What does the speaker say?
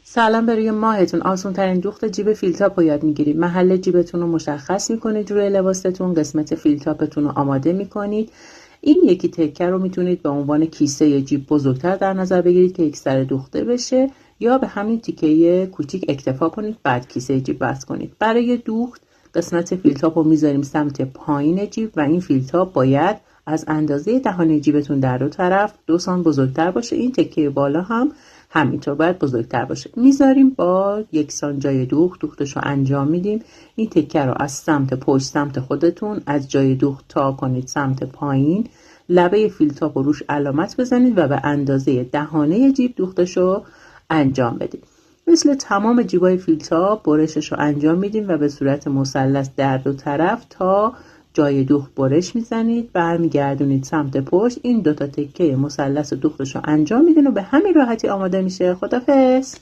سلام. برای ماهتون آسون ترین دوخت جیب فیلتاپ رو یاد میگیرید. محل جیبتون رو مشخص میکنید روی لباستون، قسمت فیلتاپتون رو آماده میکنید. این یکی تکه رو میتونید به عنوان کیسه جیب بزرگتر در نظر بگیرید که یک سر دوخته بشه، یا به همین تیکه کوچیک اکتفا کنید بعد کیسه جیب وصل کنید. برای دوخت قسمت فیلتاپ رو میذاریم سمت پایین جیب و این فیلتاپ باید از اندازه دهان جیبتون در دو طرف 2 سانت بزرگتر باشه. این تکه بالا هم همینطور باید بزرگتر باشه. میذاریم با یکسان جای دوختش رو انجام میدیم. این تکه رو از سمت پشت سمت خودتون از جای دوخت تا کنید سمت پایین، لبه فیلتاپ رو روش علامت بزنید و به اندازه دهانه جیب دوختش رو انجام بدید. مثل تمام جیبای فیلتاپ برشش رو انجام میدیم و به صورت مثلث در دو طرف تا جای دوخت برش میزنید، برمیگردونید سمت پشت، این دوتا تکه مثلث دوختش رو انجام میدین و به همین راحتی آماده میشه. خدافظ.